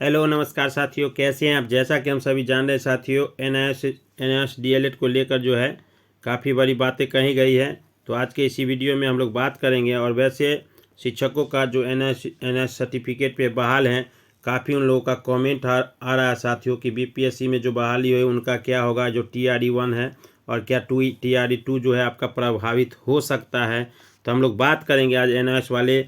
Hello नमस्कार साथियों, कैसे हैं आप। जैसा कि हम सभी जान रहे हैं साथियों, एनआईएस डीएलएड को लेकर जो है काफ़ी बड़ी बातें कही गई है। तो आज के इसी वीडियो में हम लोग बात करेंगे। और वैसे शिक्षकों का जो एनआईएस सर्टिफिकेट पे बहाल हैं, काफ़ी उन लोगों का कमेंट आ रहा है साथियों कि बीपीएससी में जो बहाली हुई उनका क्या होगा, जो TRE 1 है और क्या TRE 2 जो है आपका प्रभावित हो सकता है। तो हम लोग बात करेंगे आज एनआईएस वाले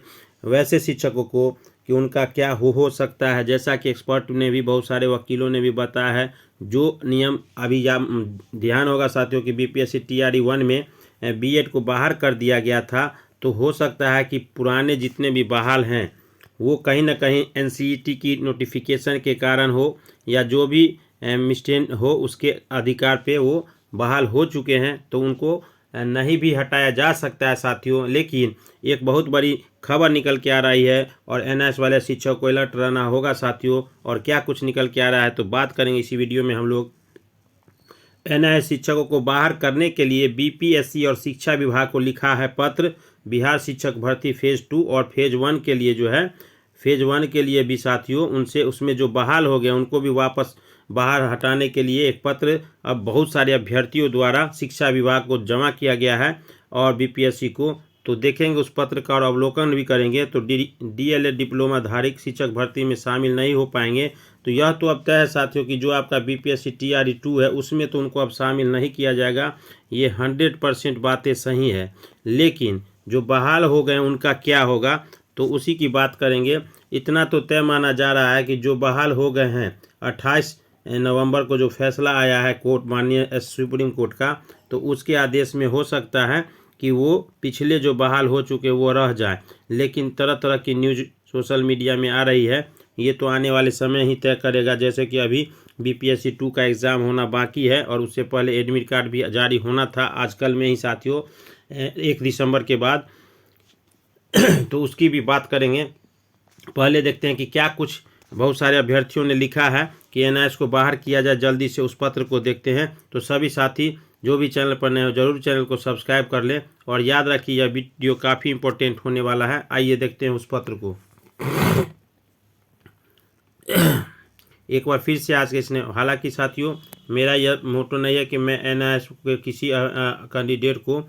वैसे शिक्षकों को कि उनका क्या हो सकता है। जैसा कि एक्सपर्ट ने भी, बहुत सारे वकीलों ने भी बताया है, जो नियम अभी ध्यान होगा साथियों कि बीपीएससी TRE 1 में बीएड को बाहर कर दिया गया था। तो हो सकता है कि पुराने जितने भी बहाल हैं वो कहीं ना कहीं NCET की नोटिफिकेशन के कारण हो या जो भी मिस्टेक हो उसके अधिकार पे वो बहाल हो चुके हैं, तो उनको नहीं भी हटाया जा सकता है साथियों। लेकिन एक बहुत बड़ी खबर निकल के आ रही है और एनआईएस वाले शिक्षक को अलर्ट रहना होगा साथियों। और क्या कुछ निकल के आ रहा है तो बात करेंगे इसी वीडियो में हम लोग। एनआईएस शिक्षकों को बाहर करने के लिए बीपीएससी और शिक्षा विभाग को लिखा है पत्र। बिहार शिक्षक भर्ती फेज़ 2 और फेज़ 1 के लिए जो है, फेज़ 1 के लिए भी साथियों उनसे उसमें जो बहाल हो गए उनको भी वापस बाहर हटाने के लिए एक पत्र अब बहुत सारे अभ्यर्थियों द्वारा शिक्षा विभाग को जमा किया गया है और बीपीएससी को। तो देखेंगे उस पत्र का और अवलोकन भी करेंगे। तो डीएलएड डिप्लोमा धारक शिक्षक भर्ती में शामिल नहीं हो पाएंगे। तो यह तो अब तय है साथियों कि जो आपका बीपीएससी TRE 2 है उसमें तो उनको अब शामिल नहीं किया जाएगा। ये 100% बातें सही है। लेकिन जो बहाल हो गए उनका क्या होगा, तो उसी की बात करेंगे। इतना तो तय माना जा रहा है कि जो बहाल हो गए हैं, 28 नवंबर को जो फैसला आया है कोर्ट, माननीय सुप्रीम कोर्ट का, तो उसके आदेश में हो सकता है कि वो पिछले जो बहाल हो चुके वो रह जाए। लेकिन तरह तरह की न्यूज़ सोशल मीडिया में आ रही है, ये तो आने वाले समय ही तय करेगा। जैसे कि अभी बीपीएससी 2 का एग्ज़ाम होना बाकी है और उससे पहले एडमिट कार्ड भी जारी होना था आजकल में ही साथियों, 1 दिसंबर के बाद। तो उसकी भी बात करेंगे। पहले देखते हैं कि क्या कुछ बहुत सारे अभ्यर्थियों ने लिखा है कि एनआईएस को बाहर किया जाए जल्दी से। उस पत्र को देखते हैं। तो सभी साथी जो भी चैनल पर नए हो जरूर चैनल को सब्सक्राइब कर लें और याद रखिए यह वीडियो काफ़ी इंपॉर्टेंट होने वाला है। आइए देखते हैं उस पत्र को एक बार फिर से आज के इसने। हालांकि साथियों मेरा यह मोटो नहीं है कि मैं एनआईएस के किसी कैंडिडेट को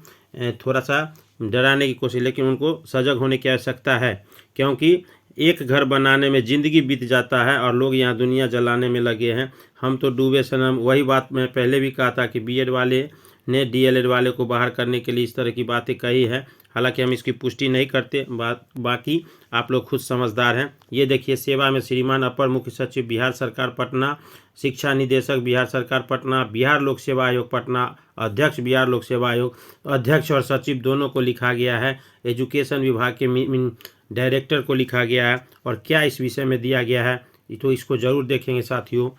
थोड़ा सा डराने की कोशिश, लेकिन उनको सजग होने की आवश्यकता है। क्योंकि एक घर बनाने में ज़िंदगी बीत जाता है और लोग यहाँ दुनिया जलाने में लगे हैं। हम तो डूबे सनम। वही बात मैं पहले भी कहा था कि बीएड वाले ने डीएलएड वाले को बाहर करने के लिए इस तरह की बातें कही है। हालांकि हम इसकी पुष्टि नहीं करते, बाकी आप लोग खुद समझदार हैं। ये देखिए, सेवा में श्रीमान अपर मुख्य सचिव बिहार सरकार पटना, शिक्षा निदेशक बिहार सरकार पटना, बिहार लोक सेवा आयोग पटना, अध्यक्ष बिहार लोक सेवा आयोग, अध्यक्ष और सचिव दोनों को लिखा गया है। एजुकेशन विभाग के डायरेक्टर को लिखा गया है। और क्या इस विषय में दिया गया है तो इसको जरूर देखेंगे साथियों।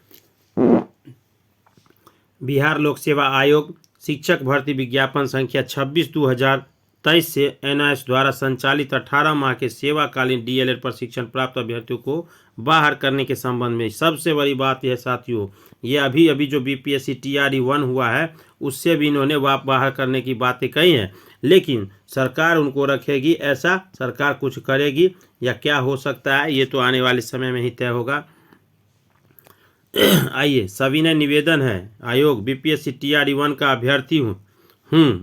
बिहार लोक सेवा आयोग शिक्षक भर्ती विज्ञापन संख्या 26/2023 से एनआईएस द्वारा संचालित 18 माह के सेवाकालीन डीएलएड प्रशिक्षण प्राप्त अभ्यर्थियों को बाहर करने के संबंध में सबसे बड़ी बात यह साथियों, ये अभी जो बीपीएससी TRE 1 हुआ है उससे भी इन्होंने बाहर करने की बातें कही हैं। लेकिन सरकार उनको रखेगी, ऐसा सरकार कुछ करेगी या क्या हो सकता है ये तो आने वाले समय में ही तय होगा। आइए, सविनय निवेदन है आयोग बीपीएससी TRE 1 का अभ्यर्थी हूँ।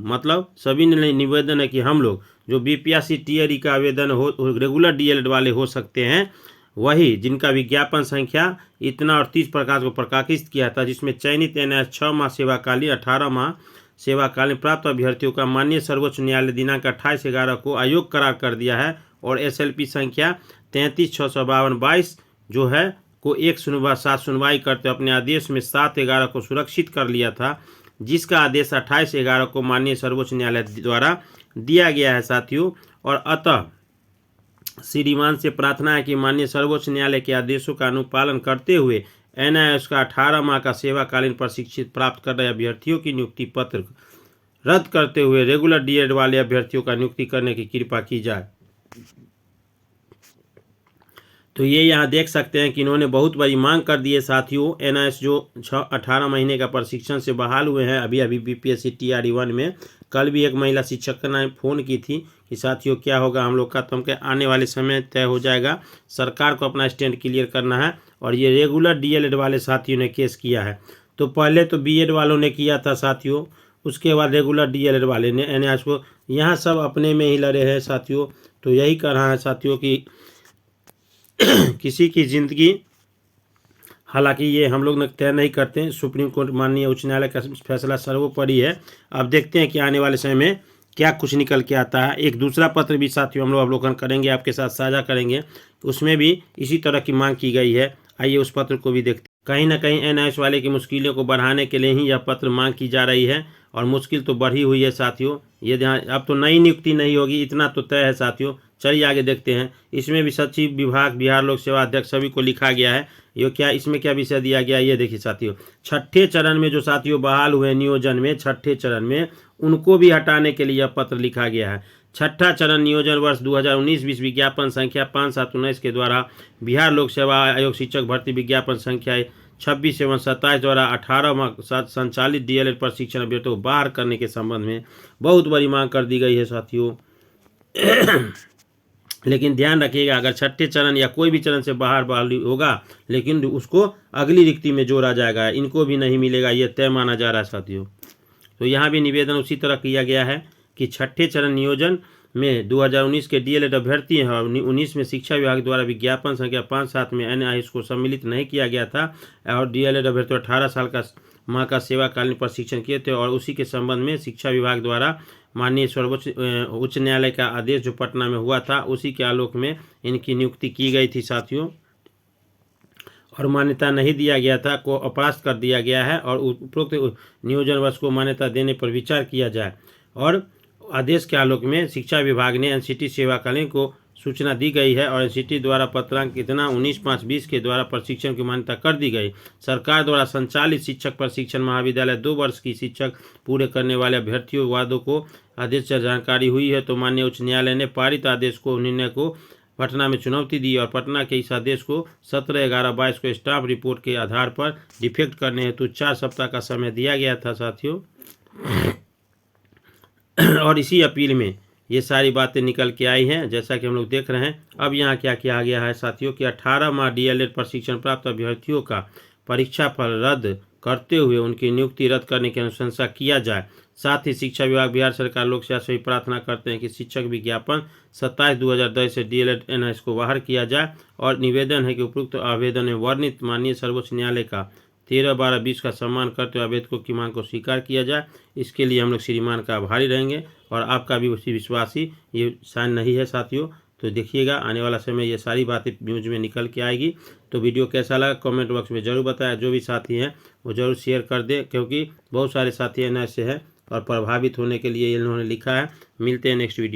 मतलब सभी ने निवेदन है कि हम लोग जो बीपीएससी TRE का आवेदन हो रेगुलर डीएलएड वाले हो सकते हैं, वही जिनका विज्ञापन संख्या इतना और 30 प्रकार को प्रकाशित किया था, जिसमें चयनित एनआईएस 6 माह सेवाकालीन 18 माह सेवाकालीन प्राप्त अभ्यर्थियों का माननीय सर्वोच्च न्यायालय दिनांक 28/11 को आयोग करार कर दिया है। और SLP संख्या 33/652 जो है को एक साथ सुनवाई करते अपने आदेश में 7/11 को सुरक्षित कर लिया था, जिसका आदेश 28/11 को माननीय सर्वोच्च न्यायालय द्वारा दिया गया है साथियों। और अतः श्रीमान से प्रार्थना है कि माननीय सर्वोच्च न्यायालय के आदेशों का अनुपालन करते हुए एनआईएस का 18 माह का सेवाकालीन प्रशिक्षित प्राप्त कर रहे अभ्यर्थियों की नियुक्ति पत्र रद्द करते हुए रेगुलर डीएड वाले अभ्यर्थियों का नियुक्ति करने की कृपा की जाए। तो ये यहाँ देख सकते हैं कि इन्होंने बहुत बड़ी मांग कर दी है साथियों। एनआईएस जो 18 महीने का प्रशिक्षण से बहाल हुए हैं अभी बीपीएससी TRE 1 में, कल भी एक महिला शिक्षक ने फ़ोन की थी कि साथियों क्या होगा हम लोग का, तो हम के आने वाले समय तय हो जाएगा, सरकार को अपना स्टैंड क्लियर करना है। और ये रेगुलर डीएलएड वाले साथियों ने केस किया है। तो पहले तो बीएड वालों ने किया था साथियों, उसके बाद रेगुलर डीएलएड वाले ने एनआईएस को, यहाँ सब अपने में ही लड़े हैं साथियों। तो यही कह रहा है साथियों कि किसी की ज़िंदगी, हालांकि ये हम लोग तय नहीं करते हैं, सुप्रीम कोर्ट माननीय उच्च न्यायालय का फैसला सर्वोपरि है। अब देखते हैं कि आने वाले समय में क्या कुछ निकल के आता है। एक दूसरा पत्र भी साथियों हम लोग अवलोकन करेंगे, आपके साथ साझा करेंगे, उसमें भी इसी तरह की मांग की गई है। आइए उस पत्र को भी देखते हैं। कहीं ना कहीं एनआईएस वाले की मुश्किलों को बढ़ाने के लिए ही यह पत्र मांग की जा रही है, और मुश्किल तो बढ़ी हुई है साथियों। ये ध्यान, अब तो नई नियुक्ति नहीं होगी, इतना तो तय है साथियों। चलिए आगे देखते हैं। इसमें भी सचिव विभाग, बिहार लोक सेवा अध्यक्ष सभी को लिखा गया है। ये क्या, इसमें क्या विषय दिया गया, ये देखिए साथियों। छठे चरण में जो साथियों बहाल हुए नियोजन में, छठे चरण में उनको भी हटाने के लिए यह पत्र लिखा गया है। छठा चरण नियोजन वर्ष 2019-20 विज्ञापन संख्या 5719 के द्वारा बिहार लोक सेवा आयोग शिक्षक भर्ती विज्ञापन संख्या 26 एवं 27 द्वारा 18 संचालित डीएलएड प्रशिक्षण अभ्यर्थियों को बाहर करने के संबंध में बहुत बड़ी मांग कर दी गई है साथियों। लेकिन ध्यान रखिएगा, अगर छठे चरण या कोई भी चरण से बाहर बहाली होगा, लेकिन उसको अगली रिक्ति में जोड़ा जाएगा, इनको भी नहीं मिलेगा, ये तय माना जा रहा है साथियों। तो यहाँ भी निवेदन उसी तरह किया गया है कि छठे चरण नियोजन में 2019 के डीएलएड अभ्यर्थी हैं और 19 में शिक्षा विभाग द्वारा विज्ञापन संख्या 57 में एनआईएस को सम्मिलित नहीं किया गया था, और डीएलएड अभ्यर्थी 18 साल का माह का सेवाकालीन प्रशिक्षण किए थे, और उसी के संबंध में शिक्षा विभाग द्वारा माननीय सर्वोच्च उच्च न्यायालय का आदेश जो पटना में हुआ था, उसी के आलोक में इनकी नियुक्ति की गई थी साथियों, और मान्यता नहीं दिया गया था, को अपरास्त कर दिया गया है, और उपरोक्त नियोजन वर्ष को मान्यता देने पर विचार किया जाए। और आदेश के आलोक में शिक्षा विभाग ने एनसीटी सेवाकालीन को सूचना दी गई है, और एनसीटी द्वारा पत्रांक इतना 19/5/20 के द्वारा प्रशिक्षण की मान्यता कर दी गई। सरकार द्वारा संचालित शिक्षक प्रशिक्षण महाविद्यालय 2 वर्ष की शिक्षक पूरे करने वाले अभ्यर्थियों वादों को आदेश से जानकारी हुई है। तो माननीय उच्च न्यायालय ने पारित आदेश को, निर्णय को पटना में चुनौती दी, और पटना के इस आदेश को 17/11/22 को स्टाफ रिपोर्ट के आधार पर डिफेक्ट करने हेतु 4 सप्ताह का समय दिया गया था साथियों। और इसी अपील में ये सारी बातें निकल के आई हैं, जैसा कि हम लोग देख रहे हैं। अब यहाँ क्या किया गया है साथियों कि 18 माह डीएलएड प्रशिक्षण प्राप्त अभ्यर्थियों का परीक्षा फल रद्द करते हुए उनकी नियुक्ति रद्द करने की अनुशंसा किया जाए। साथ ही शिक्षा विभाग, बिहार सरकार लोक सेवा से प्रार्थना करते हैं कि शिक्षक विज्ञापन 27/2010 से डीएलएड एनआईएस को बाहर किया जाए, और निवेदन है कि उपयुक्त आवेदन में वर्णित माननीय सर्वोच्च न्यायालय का 13/12/20 का सम्मान करते हुए आवेदकों की मांग को स्वीकार किया जाए। इसके लिए हम लोग श्रीमान का आभारी रहेंगे, और आपका भी उसी विश्वासी ये साइन नहीं है साथियों। तो देखिएगा आने वाला समय ये सारी बातें न्यूज में निकल के आएगी। तो वीडियो कैसा लगा कमेंट बॉक्स में ज़रूर बताएं। जो भी साथी हैं वो ज़रूर शेयर कर दें, क्योंकि बहुत सारे साथी एनआईएस से हैं और प्रभावित होने के लिए इन्होंने लिखा है। मिलते हैं नेक्स्ट वीडियो।